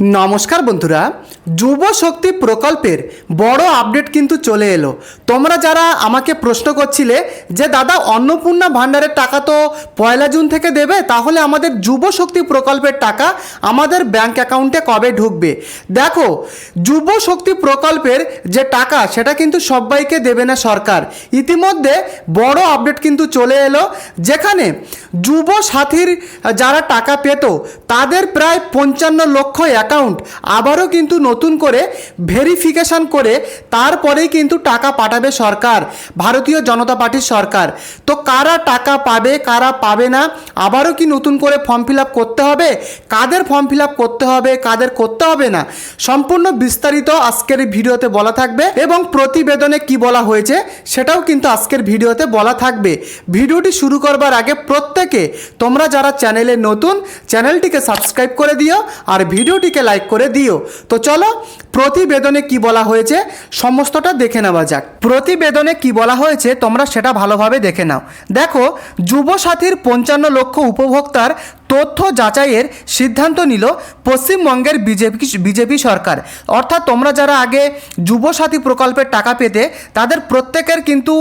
নমস্কার বন্ধুরা, যুব শক্তি প্রকল্পের বড় আপডেট কিন্তু চলে এলো। তোমরা যারা আমাকে প্রশ্ন করছিলে যে দাদা অন্নপূর্ণা ভাণ্ডারের টাকা তো 1 জুন থেকে দেবে, তাহলে আমাদের যুব শক্তি প্রকল্পের টাকা আমাদের ব্যাংক অ্যাকাউন্টে কবে ঢুকবে? দেখো, যুব শক্তি প্রকল্পের যে টাকা সেটা কিন্তু সবাইকে দেবে না সরকার। ইতিমধ্যে বড় আপডেট কিন্তু চলে এলো, যেখানে যুব সাথীর যারা টাকা পেত তাদের প্রায় 55 লক্ষ অ্যাকাউন্ট আবারও কিন্তু নতুন করে ভেরিফিকেশান করে তারপরেই কিন্তু টাকা পাঠাবে সরকার, ভারতীয় জনতা পার্টির সরকার। তো কারা টাকা পাবে কারা পাবে না, আবারও কি নতুন করে ফর্ম ফিল আপ করতে হবে, কাদের ফর্ম ফিল আপ করতে হবে কাদের করতে হবে না, সম্পূর্ণ বিস্তারিত আজকের এই ভিডিওতে বলা থাকবে। এবং প্রতিবেদনে কি বলা হয়েছে সেটাও কিন্তু আজকের ভিডিওতে বলা থাকবে। ভিডিওটি শুরু করবার আগে প্রত্যেকে তোমরা যারা চ্যানেলে নতুন, চ্যানেলটিকে সাবস্ক্রাইব করে দিও আর ভিডিওটিকে লাইক করে দিও। তো চলো প্রতিবেদনে কি বলা হয়েছে সমস্তটা দেখে নেওয়া যাক। প্রতিবেদনে কি বলা হয়েছে তোমরা সেটা ভালোভাবে দেখে নাও। দেখো, যুব সাথীর 55 লক্ষ উপভোক্তার তথ্য যাচাইয়ের সিদ্ধান্ত নিল পশ্চিমবঙ্গের বিজেপি সরকার। অর্থাৎ তোমরা যারা আগে যুব সাথী প্রকল্পের টাকা পেতে তাদের প্রত্যেকের কিন্তু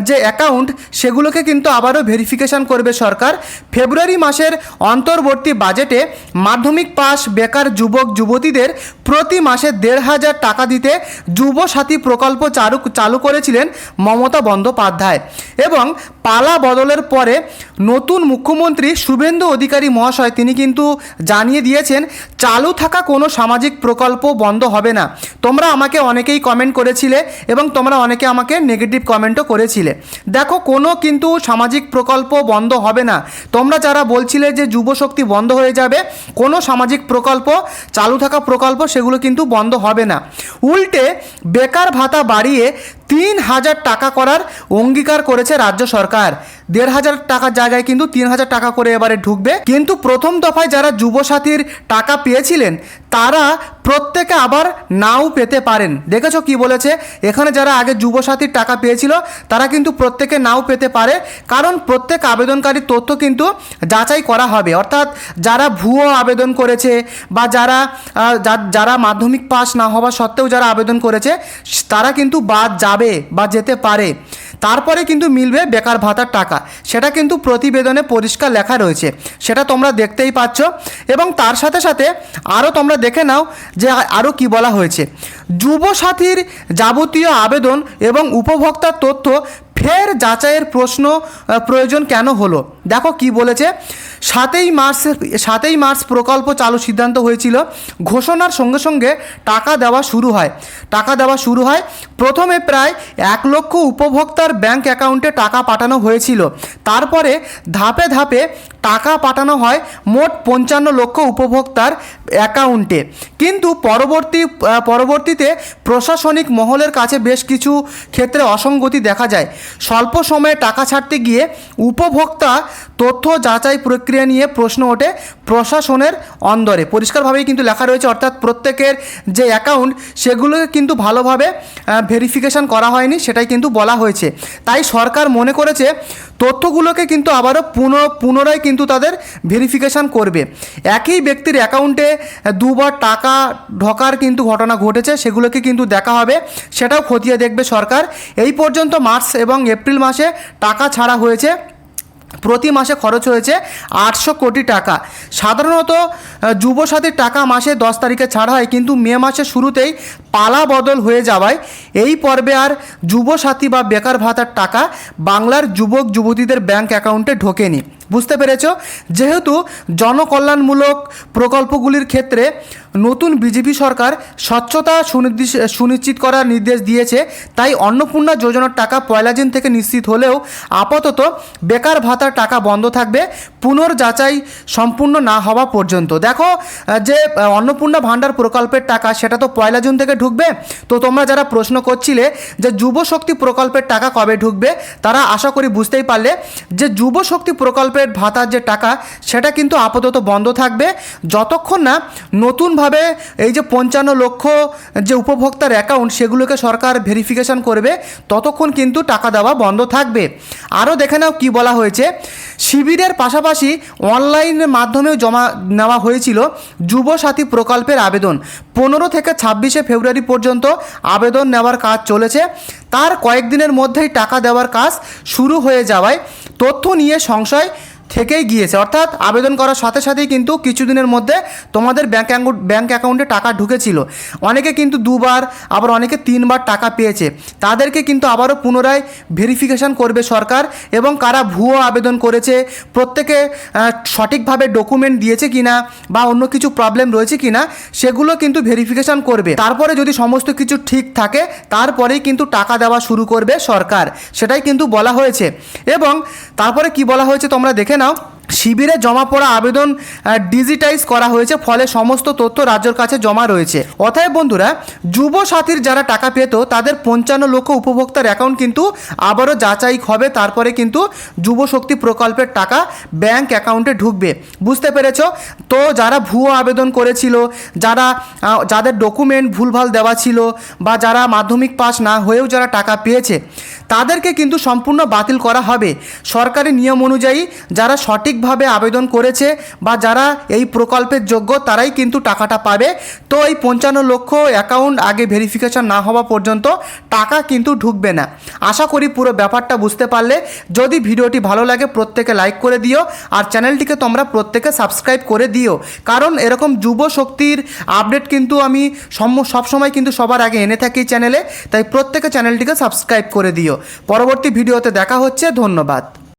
যে অ্যাকাউন্ট সেগুলোকে কিন্তু আবারও ভেরিফিকেশান করবে সরকার। ফেব্রুয়ারি মাসের অন্তর্বর্তী বাজেটে মাধ্যমিক পাস বেকার যুবক যুবতীদের প্রতি মাসে 1,500 টাকা দিতে যুব সাথী প্রকল্প চালু করেছিলেন মমতা বন্দ্যোপাধ্যায়। এবং পালা বদলের পরে নতুন মুখ্যমন্ত্রী শুভেন্দু অধিকারী মহাশয় তিনি কিন্তু জানিয়ে দিয়েছেন চালু থাকা কোনো সামাজিক প্রকল্প বন্ধ হবে না। তোমরা আমাকে অনেকেই কমেন্ট করেছিলে এবং তোমরা অনেকে আমাকে নেগেটিভ কমেন্টও করেছিলে। দেখো, কোনো কিন্তু সামাজিক প্রকল্প বন্ধ হবে না। তোমরা যারা বলছিলে যে যুব শক্তি বন্ধ হয়ে যাবে, কোনো সামাজিক প্রকল্প চালু থাকা প্রকল্প সেগুলো কিন্তু বন্ধ হবে না। উল্টে বেকার ভাতা বাড়িয়ে 3,000 টাকা করার অঙ্গীকার করেছে রাজ্য সরকার। 1,500 টাকার জায়গায় কিন্তু 3,000 টাকা করে এবারে ঢুকবে। কিন্তু প্রথম দফায় যারা যুবসাথীর টাকা পেয়েছিলেন তারা প্রত্যেকে আবার নাও পেতে পারেন। দেখেছো কি বলেছে এখানে, যারা আগে যুবসাথীর টাকা পেয়েছিল তারা কিন্তু প্রত্যেকে নাও পেতে পারে, কারণ প্রত্যেক আবেদনকারীর তথ্য কিন্তু যাচাই করা হবে। অর্থাৎ যারা ভুয়ো আবেদন করেছে বা যারা মাধ্যমিক পাস না হওয়া সত্ত্বেও যারা আবেদন করেছে তারা কিন্তু বাদ যাবে বা যেতে পারে। তারপরে কিন্তু মিলবে বেকার ভাতার টাকা, সেটা কিন্তু প্রতিবেদনে পরিষ্কার লেখা রয়েছে, সেটা তোমরা দেখতেই পাচ্ছ। এবং তার সাথে সাথে আরও তোমরা দেখে নাও যে আরও কি বলা হয়েছে। যুব সাথীর যাবতীয় আবেদন এবং উপভোক্তার তথ্য ফের যাচাইয়ের প্রয়োজন কেন হলো? দেখো কি বলেছে। 7ই মার্চ প্রকল্প চালু সিদ্ধান্ত হয়েছিল। ঘোষণার সঙ্গে সঙ্গে টাকা দেওয়া শুরু হয়। প্রথমে প্রায় 1 লক্ষ উপভোক্তার ব্যাংক অ্যাকাউন্টে টাকা পাঠানো হয়েছিল। তারপরে ধাপে ধাপে টাকা পাঠানো হয় মোট 55 লক্ষ উপভোক্তার অ্যাকাউন্টে। কিন্তু পরবর্তীতে প্রশাসনিক মহলের কাছে বেশ কিছু ক্ষেত্রে অসঙ্গতি দেখা যায়। স্বল্প সময়ে টাকা ছাড়তে গিয়ে উপভোক্তা তথ্য যাচাই প্রক্রিয়া নিয়ে প্রশ্ন ওঠে প্রশাসনের অন্দরে। পরিষ্কারভাবেই কিন্তু লেখা রয়েছে, অর্থাৎ প্রত্যেকের যে অ্যাকাউন্ট সেগুলোকে কিন্তু ভালোভাবে ভেরিফিকেশান করা হয়নি, সেটাই কিন্তু বলা হয়েছে। তাই সরকার মনে করেছে তথ্যগুলোকে কিন্তু আবারও পুনরায় কিন্তু তাদের ভেরিফিকেশান করবে। একই ব্যক্তির অ্যাকাউন্টে দুবার টাকা ঢোকার কিন্তু ঘটনা ঘটেছে, সেগুলোকে কিন্তু দেখা হবে, সেটাও খতিয়ে দেখবে সরকার। এই পর্যন্ত মার্চ এবং এপ্রিল মাসে টাকা ছাড়া হয়েছে। প্রতি মাসে খরচ হয়েছে 800 কোটি টাকা। সাধারণত যুবসাথীর টাকা মাসে 10 তারিখে ছাড়া হয়, কিন্তু মে মাসের শুরুতেই পালা বদল হয়ে যাওয়ায় এই পর্বে আর যুবসাথী বা বেকার ভাতার টাকা বাংলার যুবক যুবতীদের ব্যাংক অ্যাকাউন্টে ঢোকেনি। বুঝতে পেরেছ? যেহেতু জনকল্যাণমূলক প্রকল্পগুলির ক্ষেত্রে নতুন বিজেপি সরকার স্বচ্ছতা সুনিশ্চিত করার নির্দেশ দিয়েছে, তাই অন্নপূর্ণা যোজনার টাকা 1 জুন থেকে নিশ্চিত হলেও আপাতত বেকার ভাতার টাকা বন্ধ থাকবে পুনর্যাচাই সম্পূর্ণ না হওয়া পর্যন্ত। দেখো, যে অন্নপূর্ণা ভাণ্ডার প্রকল্পের টাকা সেটা তো 1 জুন থেকে ঢুকবে। তো তোমরা যারা প্রশ্ন করছিলে যে যুব শক্তি প্রকল্পের টাকা কবে ঢুকবে, তারা আশা করি বুঝতেই পারলে যে যুব শক্তি প্রকল্পের কর্পোরেট ভাতার যে টাকা সেটা কিন্তু আপাতত বন্ধ থাকবে যতক্ষণ না নতুনভাবে এই যে 55 লক্ষ যে উপভোক্তার অ্যাকাউন্ট সেগুলোকে সরকার ভেরিফিকেশন করবে ততক্ষণ কিন্তু টাকা দেওয়া বন্ধ থাকবে। আরও দেখে নাও কী বলা হয়েছে, শিবিরের পাশাপাশি অনলাইনের মাধ্যমেও জমা নেওয়া হয়েছিল যুবসাথী প্রকল্পের আবেদন। 15 থেকে 26 ফেব্রুয়ারি পর্যন্ত আবেদন নেওয়ার কাজ চলেছে। তার কয়েকদিনের মধ্যেই টাকা দেওয়ার কাজ শুরু হয়ে যাওয়ায় তথ্য নিয়ে সংশয় থেকেই গিয়েছে, অর্থাৎ আবেদন করার সাথে সাথেই কিন্তু কিছুদিনের মধ্যে তোমাদের ব্যাঙ্ক অ্যাকাউন্টে টাকা ঢুকেছিল। অনেকে কিন্তু 2বার আবার অনেকে 3বার টাকা পেয়েছে। তাদেরকে কিন্তু আবারও পুনরায় ভেরিফিকেশান করবে সরকার, এবং কারা ভুয়ো আবেদন করেছে, প্রত্যেকে সঠিকভাবে ডকুমেন্ট দিয়েছে কিনা বা অন্য কিছু প্রবলেম রয়েছে কিনা সেগুলো কিন্তু ভেরিফিকেশান করবে। তারপরে যদি সমস্ত কিছু ঠিক থাকে তারপরেই কিন্তু টাকা দেওয়া শুরু করবে সরকার, সেটাই কিন্তু বলা হয়েছে। এবং তারপরে কি বলা হয়েছে তোমরা দেখে নাও, শিবিরে জমা পড়া আবেদন ডিজিটাইজ করা হয়েছে, ফলে সমস্ত তথ্য রাজ্যের কাছে জমা রয়েছে। অতএব বন্ধুরা, যুব সাথীর যারা টাকা পেত তাদের 55 লক্ষ উপভোক্তার অ্যাকাউন্ট কিন্তু আবারও যাচাই হবে, তারপরে কিন্তু যুব শক্তি প্রকল্পের টাকা ব্যাংক অ্যাকাউন্টে ঢুকবে। বুঝতে পেরেছো? তো যারা ভুয়ো আবেদন করেছিল, যাদের ডকুমেন্ট ভুলভাল দেওয়া ছিল, বা যারা মাধ্যমিক পাস না হয়েও যারা টাকা পেয়েছে তাদেরকে কিন্তু সম্পূর্ণ বাতিল করা হবে। সরকারি নিয়ম অনুযায়ী যারা সঠিকভাবে আবেদন করেছে বা যারা এই প্রকল্পের যোগ্য তারাই কিন্তু টাকাটা পাবে। তো এই 55 লক্ষ অ্যাকাউন্ট আগে ভেরিফিকেশন না হওয়া পর্যন্ত টাকা কিন্তু ঢুকবে না। আশা করি পুরো ব্যাপারটা বুঝতে পারলে। যদি ভিডিওটি ভালো লাগে প্রত্যেকে লাইক করে দিও, আর চ্যানেলটিকে তোমরা প্রত্যেকে সাবস্ক্রাইব করে দিও, কারণ এরকম যুব শক্তির আপডেট কিন্তু আমি সবসময় কিন্তু সবার আগে এনে থাকি চ্যানেলে, তাই প্রত্যেকে চ্যানেলটিকে সাবস্ক্রাইব করে দিও। পরবর্তী ভিডিওতে দেখা হচ্ছে, ধন্যবাদ।